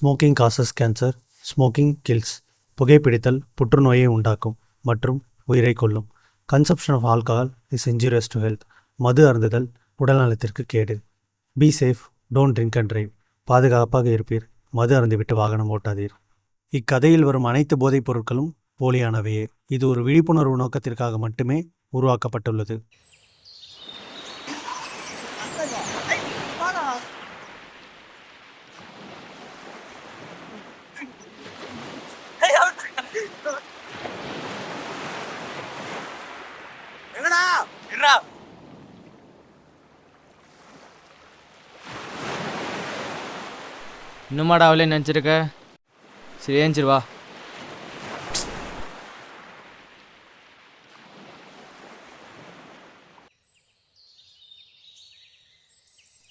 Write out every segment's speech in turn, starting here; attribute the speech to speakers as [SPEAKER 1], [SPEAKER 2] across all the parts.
[SPEAKER 1] Smoking causes cancer, smoking kills. புகைப்பிடித்தல் புற்றுநோயை உண்டாக்கும் மற்றும் உயிரை கொல்லும். Consumption of alcohol is injurious to health. மது அருந்துதல் உடல்நலத்திற்கு கேடு. Be safe, don't drink and drive. பாதுகாப்பாக இருப்பீர், மது அருந்திவிட்டு வாகனம் ஓட்டாதீர். இக்கதையில் வரும் அனைத்து போதைப் பொருட்களும் போலியானவையே. இது ஒரு விழிப்புணர்வு நோக்கத்திற்காக மட்டுமே உருவாக்கப்பட்டுள்ளது.
[SPEAKER 2] இன்னுமாடா அவளே நினச்சிருக்க? சரி ஏஞ்சிரு வா.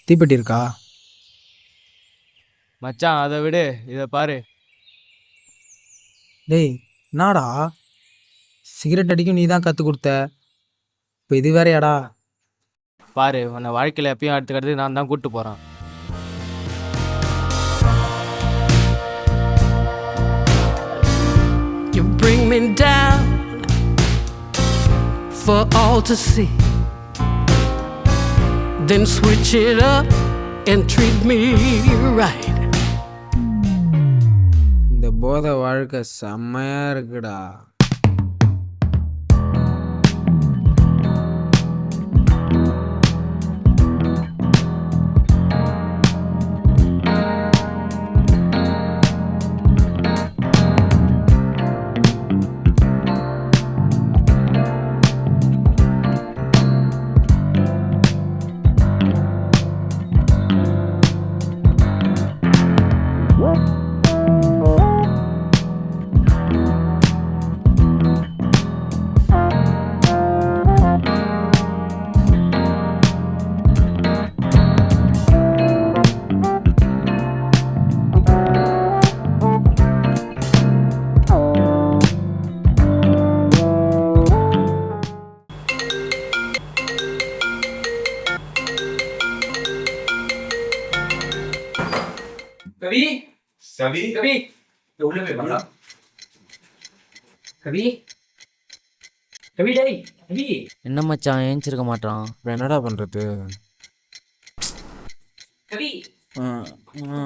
[SPEAKER 3] தீப்பெட்டி இருக்கா
[SPEAKER 2] மச்சான்? அதை விடு, இதை பாரு.
[SPEAKER 3] டேய் என்னடா, சிகரெட் அடிக்கும் நீ தான் கற்றுக் கொடுத்த, இப்போ இது வேறையாடா?
[SPEAKER 2] பாரு, உன்னை வாழ்க்கையில் எப்பயும் அடுத்துக்கிறது நான் தான் கூப்பிட்டு போகிறேன்.
[SPEAKER 4] You bring me down for all to see, then switch it up and treat me right.
[SPEAKER 3] இந்த போதை வாழ்க்கை செம்மையா இருக்குடா.
[SPEAKER 5] கவி கவி கவி உள்ள போய் பார்க்கலாம். கவி கவி டேய் கவி.
[SPEAKER 2] என்ன மச்சான் ஏஞ்சிருக்க மாட்டான்?
[SPEAKER 3] இப்போ என்னடா பண்ணுறது?
[SPEAKER 5] கவி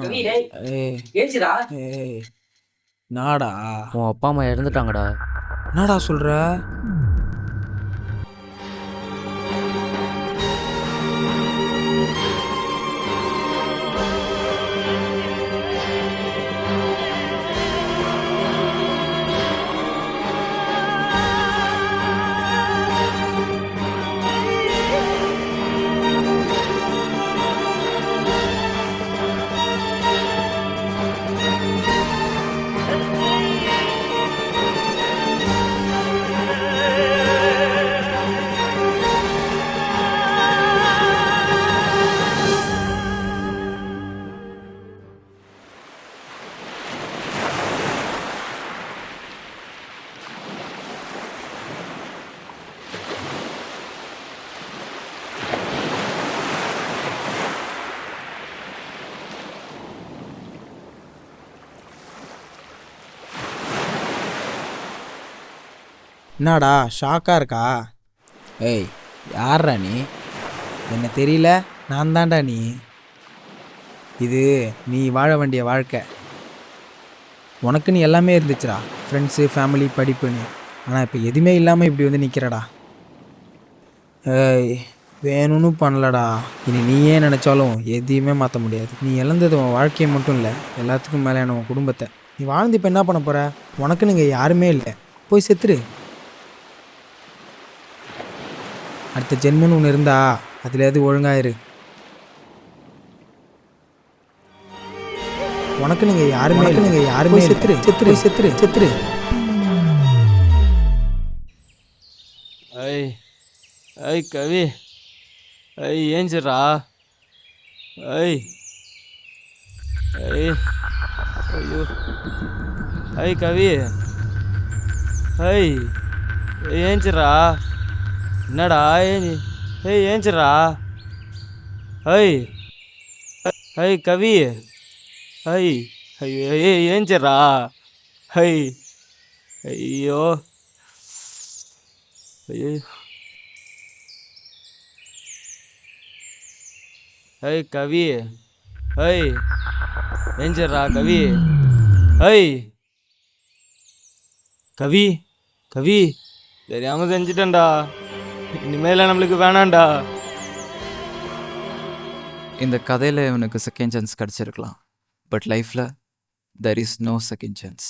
[SPEAKER 5] கவி டேய்
[SPEAKER 3] ஏய்
[SPEAKER 5] ஏஞ்சிரா.
[SPEAKER 3] ஏய் நாடா,
[SPEAKER 2] உன் அப்பா அம்மா இறந்துட்டாங்கடா.
[SPEAKER 3] என்னடா சொல்கிற? என்னடா ஷாக்காக இருக்கா? ஏய் யார்ரா நீ? என்ன தெரியல? நான் தான்டா நீ. இது நீ வாழ வேண்டிய வாழ்க்கை. உனக்கு நீ எல்லாமே இருந்துச்சுடா, ஃப்ரெண்ட்ஸு, ஃபேமிலி, படிப்புன்னு. ஆனால் இப்போ எதுவுமே இல்லாமல் இப்படி வந்து நிற்கிறடா. ஏய் வேணும்னு பண்ணலடா. இனி நீயே நினச்சாலும் எதையுமே மாற்ற முடியாது. நீ இழந்தது உன் வாழ்க்கையை மட்டும் இல்லை, எல்லாத்துக்கும் மேலேயான உன் குடும்பத்தை. நீ வாழ்ந்து இப்போ என்ன பண்ண போகிற? உனக்கு நீங்கள் யாருமே இல்லை, போய் செத்துரு. அடுத்த ஜென்மன்னு ஒன்று இருந்தா அதுலேயாவது ஒழுங்காயிரு. உனக்கு நீங்கள் யாருமே செத்துரு செத்துரு செத்துரு செத்துரு.
[SPEAKER 2] ஐய் ஐய் கவி, ஐய் ஏஞ்சிரா. ஐய் ஐய் ஐயோ ஐய் கவி, ஐய் ஏஞ்சிரா. என்னடா ஏய் ஏஞ்சிரா. ஐய் ஐய் கவி, ஐய் ஐயோ ஏஞ்சிட்றா. ஹை ஐயோ ஐயோ. ஹை கவி, ஹை ஏஞ்சிட்றா கவி. ஹை கவி, கவி தெரியாமல் செஞ்சிட்டேன்டா. இனிமேல நம்மளுக்கு வேணாம்டா.
[SPEAKER 6] இந்த கதையில் இவனுக்கு செகண்ட் சான்ஸ் கிடச்சிருக்கலாம், பட் லைஃப்பில் there is no second chance.